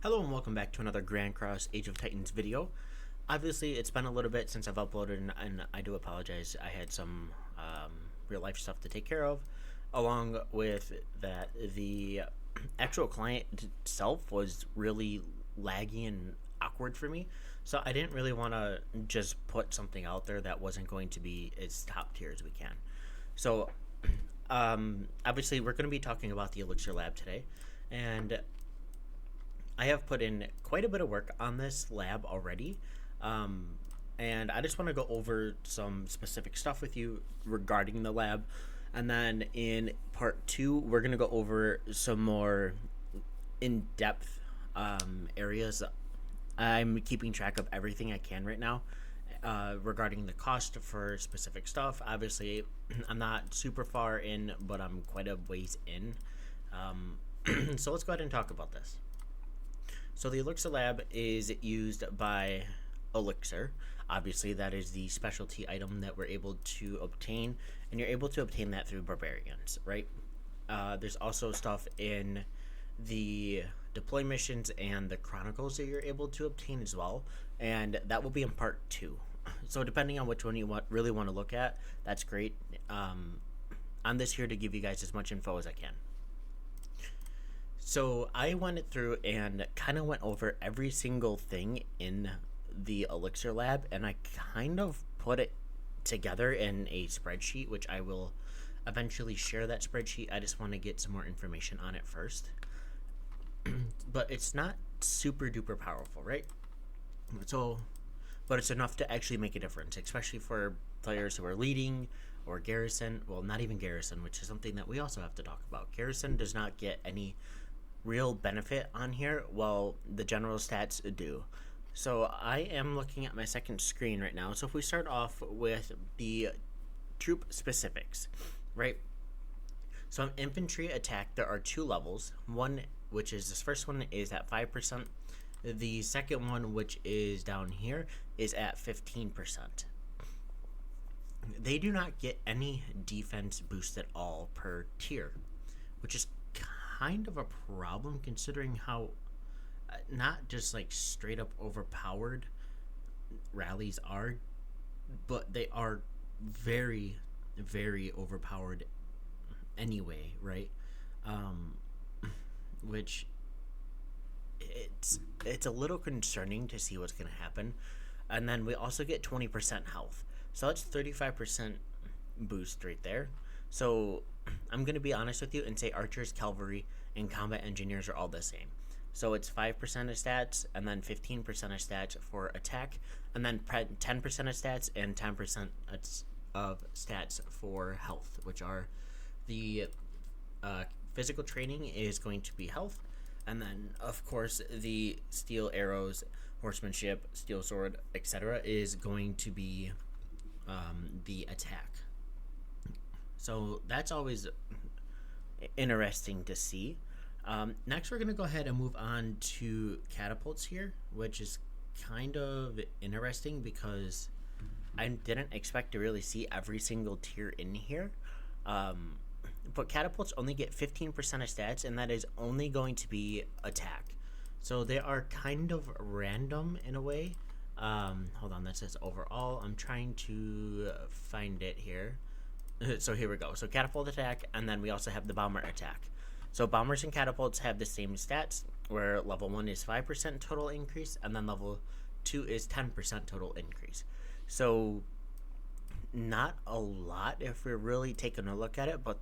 Hello and welcome back to another Grand Cross Age of Titans video. Obviously, it's been a little bit since I've uploaded, and I do apologize. I had some real life stuff to take care of. Along with that, the actual client itself was really laggy and awkward for me. So I didn't really want to just put something out there that wasn't going to be as top tier as we can. So obviously, we're going to be talking about the Elixir Lab today. And I have put in quite a bit of work on this lab already, and I just want to go over some specific stuff with you regarding the lab. And then in part two, we're going to go over some more in depth areas. I'm keeping track of everything I can right now regarding the cost for specific stuff. Obviously, I'm not super far in, but I'm quite a ways in. So let's go ahead and talk about this. So the Elixir Lab is used by Elixir. Obviously, that is the specialty item that we're able to obtain, and you're able to obtain that through Barbarians, right? There's also stuff in the deploy missions and the Chronicles that you're able to obtain as well, and that will be in part two. So depending on which one you really want to look at, that's great. I'm this here to give you guys as much info as I can. So I went through and kind of went over every single thing in the Elixir Lab, and I kind of put it together in a spreadsheet, which I will eventually share that spreadsheet. I just want to get some more information on it first. But it's not super duper powerful, right? So, but it's enough to actually make a difference, especially for players who are leading or garrison. Well, not even garrison, which is something that we also have to talk about. Garrison does not get any real benefit on here, while the general stats do. So I am looking at my second screen right now. So if we start off with the troop specifics, right? So in infantry attack, there are two levels. One, which is this first one, is at 5%. The second one, which is down here, is at 15%. They do not get any defense boost at all per tier, which is kind of a problem considering how not just like straight up overpowered rallies are, but they are very, very overpowered anyway, right? Which it's a little concerning to see what's going to happen. And then we also get 20% health, so that's 35% boost right there. So I'm going to be honest with you and say archers, cavalry, and combat engineers are all the same. So it's 5% of stats, and then 15% of stats for attack, and then 10% of stats, and 10% of stats for health, which are the physical training is going to be health, and then, of course, the steel arrows, horsemanship, steel sword, etc. is going to be the attack. So that's always interesting to see. Next, we're going to go ahead and move on to catapults here, which is kind of interesting because I didn't expect to really see every single tier in here. But catapults only get 15% of stats, and that is only going to be attack. So they are kind of random in a way. Hold on, that says overall. I'm trying to find it here. So here we go. So catapult attack, and then we also have the bomber attack. So bombers and catapults have the same stats, where level 1 is 5% total increase, and then level 2 is 10% total increase. So not a lot if we're really taking a look at it, but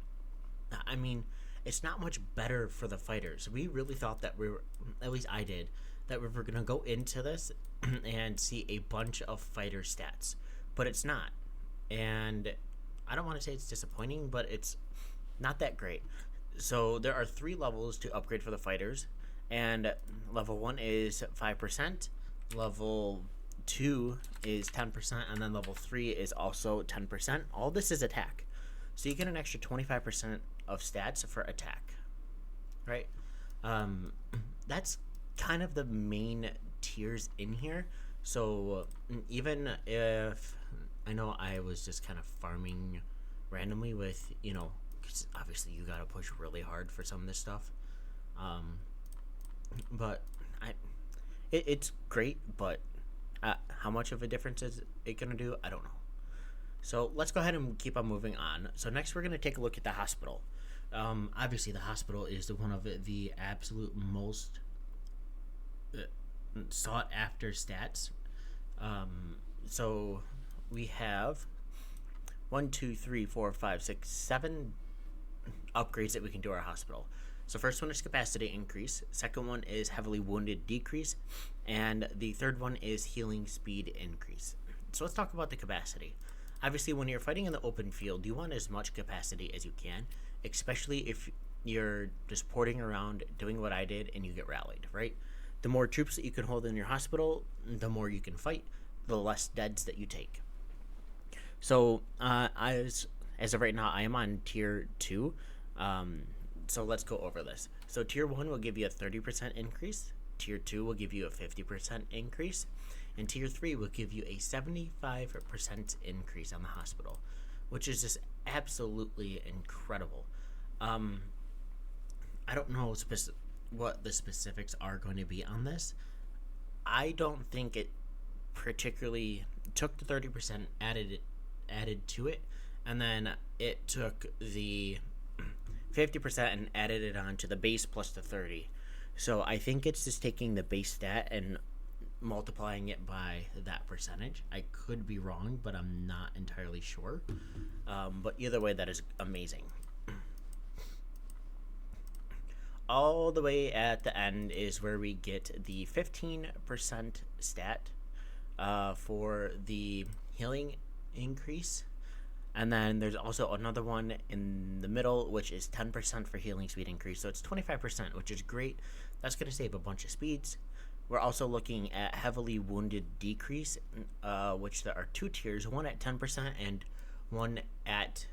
I mean, it's not much better for the fighters. We really thought that we were, at least I did, that we were going to go into this and see a bunch of fighter stats, but it's not. And I don't want to say it's disappointing, but it's not that great. So there are 3 levels to upgrade for the fighters, and level 1 is 5%, level 2 is 10%, and then level 3 is also 10%. All this is attack. So you get an extra 25% of stats for attack, right? That's kind of the main tiers in here. So even if I know I was just kind of farming randomly with, because obviously you got to push really hard for some of this stuff. But It's great, but how much of a difference is it going to do? I don't know. So let's go ahead and keep on moving on. So next we're going to take a look at the hospital. Obviously, the hospital is one of the absolute most sought after stats. So we have 7 upgrades that we can do our hospital. So first one is capacity increase, second one is heavily wounded decrease, and the third one is healing speed increase. So let's talk about the capacity. Obviously, when you're fighting in the open field, you want as much capacity as you can, especially if you're just porting around doing what I did and you get rallied, right? The more troops that you can hold in your hospital, the more you can fight, the less deads that you take. So as of right now, I am on tier 2. So let's go over this. So tier 1 will give you a 30% increase, tier 2 will give you a 50% increase, and tier 3 will give you a 75% increase on the hospital, which is just absolutely incredible. I don't know what the specifics are going to be on this. I don't think it particularly took the 30%, added to it, and then it took the 50% and added it on to the base plus the 30. So I think it's just taking the base stat and multiplying it by that percentage. I could be wrong, but I'm not entirely sure. But either way, that is amazing. All the way at the end is where we get the 15% stat for the healing increase. And then there's also another one in the middle, which is 10% for healing speed increase. So it's 25%, which is great. That's going to save a bunch of speeds. We're also looking at heavily wounded decrease, which there are 2 tiers, one at 10% and one at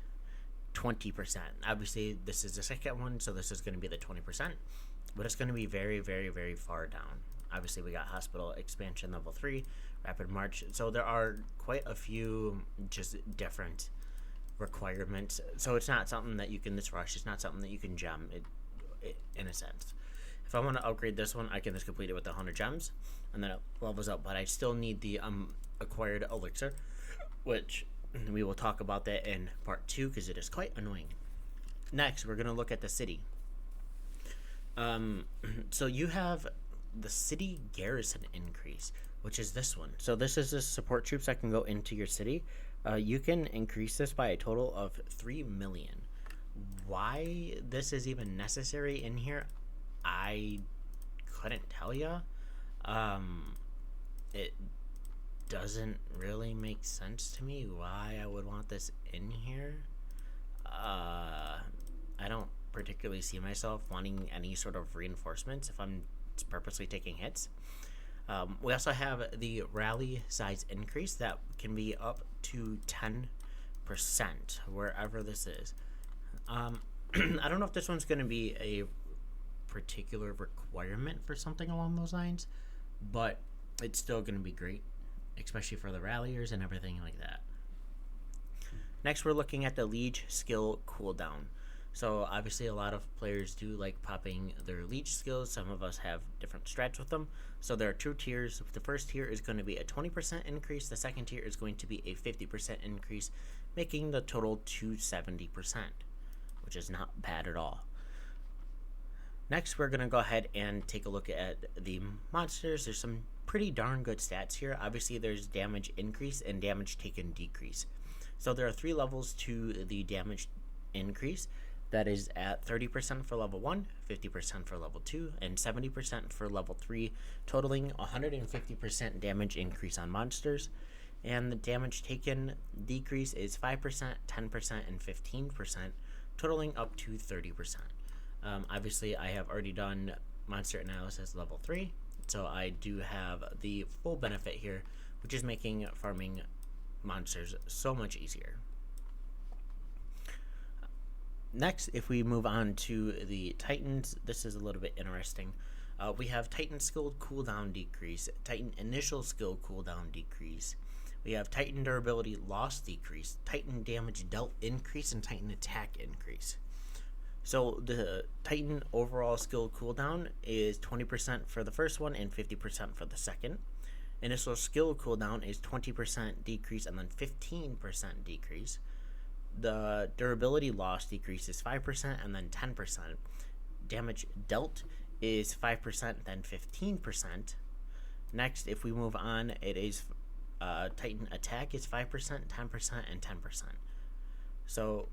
20%. Obviously, this is the second one, so this is going to be the 20%, but it's going to be very, very, very far down. Obviously, we got hospital expansion level 3, rapid march. So there are quite a few just different requirements. So it's not something that you can just rush. It's not something that you can gem in a sense. If I want to upgrade this one, I can just complete it with 100 gems, and then it levels up. But I still need the acquired elixir, which we will talk about that in part 2 because it is quite annoying. Next, we're going to look at the city. So you have the city garrison increase, which is this one. So this is the support troops that can go into your city. You can increase this by a total of 3 million. Why this is even necessary in here, I couldn't tell you. It doesn't really make sense to me why I would want this in here. I don't particularly see myself wanting any sort of reinforcements if I'm purposely taking hits. We also have the rally size increase that can be up to 10% wherever this is. I don't know if this one's going to be a particular requirement for something along those lines, but it's still going to be great, especially for the ralliers and everything like that. Next, we're looking at the Liege skill cooldown. So obviously a lot of players do like popping their Liege skills. Some of us have different strats with them. So there are 2 tiers. The first tier is going to be a 20% increase. The second tier is going to be a 50% increase, making the total to 70%, which is not bad at all. Next, we're going to go ahead and take a look at the monsters. There's some pretty darn good stats here. Obviously, there's damage increase and damage taken decrease. So there are 3 levels to the damage increase. That is at 30% for level 1, 50% for level 2, and 70% for level 3, totaling 150% damage increase on monsters. And the damage taken decrease is 5%, 10%, and 15%, totaling up to 30%. Obviously, I have already done monster analysis level 3, so I do have the full benefit here, which is making farming monsters so much easier. Next, if we move on to the Titans, this is a little bit interesting. We have Titan skill cooldown decrease, Titan initial skill cooldown decrease. We have Titan durability loss decrease, Titan damage dealt increase, and Titan attack increase. So the Titan overall skill cooldown is 20% for the first one and 50% for the second. Initial skill cooldown is 20% decrease and then 15% decrease. The durability loss decrease is 5% and then 10%. Damage dealt is 5%, then 15%. Next, if we move on, it is Titan attack is 5%, 10%, and 10%. So,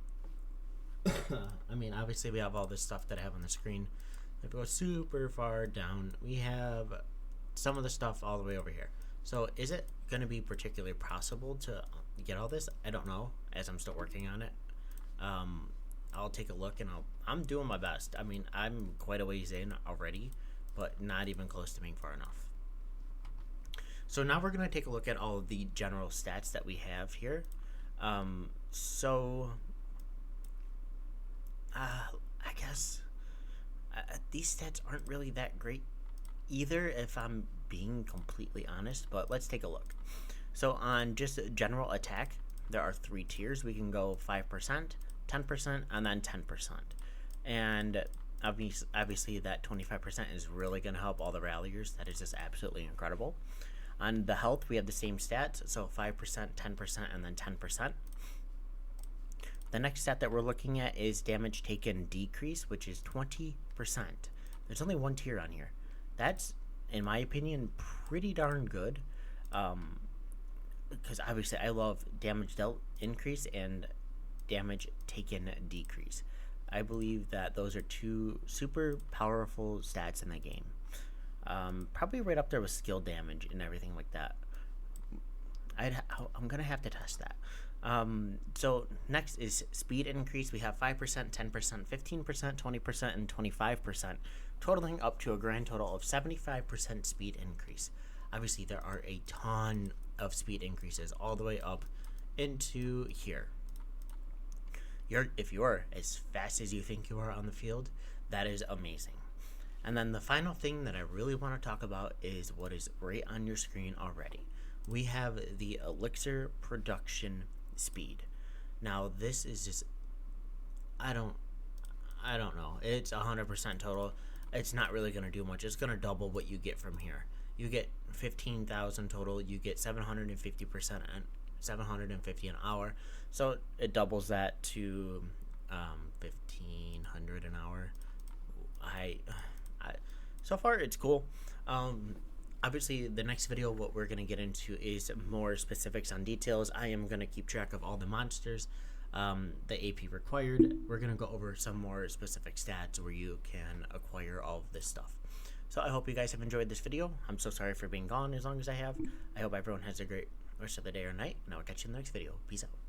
I mean, obviously we have all this stuff that I have on the screen. If we go super far down, we have some of the stuff all the way over here. So, is it going to be particularly possible to get all this? I don't know, as I'm still working on it. I'll take a look and I'm doing my best. I mean, I'm quite a ways in already, but not even close to being far enough. So now we're going to take a look at all of the general stats that we have here. I guess these stats aren't really that great either, if I'm being completely honest, but let's take a look. So on just general attack, there are 3 tiers. We can go 5%, 10%, and then 10%. And obviously that 25% is really going to help all the ralliers. That is just absolutely incredible. On the health, we have the same stats, so 5%, 10%, and then 10%. The next stat that we're looking at is damage taken decrease, which is 20%. There's only 1 tier on here. That's, in my opinion, pretty darn good. Because obviously I love damage dealt increase and damage taken decrease. I believe that those are 2 super powerful stats in the game. Probably right up there with skill damage and everything like that. I'm gonna have to test that. So next is speed increase. We have 5%, 10%, 15%, 20%, and 25%, totaling up to a grand total of 75% speed increase. Obviously, there are a ton of speed increases all the way up into here. If you're as fast as you think you are on the field, that is amazing. And then the final thing that I really want to talk about is what is right on your screen already. We have the Elixir production speed. Now this is just, I don't know. It's 100% total. It's not really going to do much. It's going to double what you get from here. You get 15,000 total. You get 750% and 750 an hour. So it doubles that to 1,500 an hour. So far it's cool. Obviously the next video, what we're going to get into is more specifics on details. I am going to keep track of all the monsters, the AP required. We're going to go over some more specific stats where you can acquire all of this stuff. So I hope you guys have enjoyed this video. I'm so sorry for being gone as long as I have. I hope everyone has a great rest of the day or night, and I'll catch you in the next video. Peace out.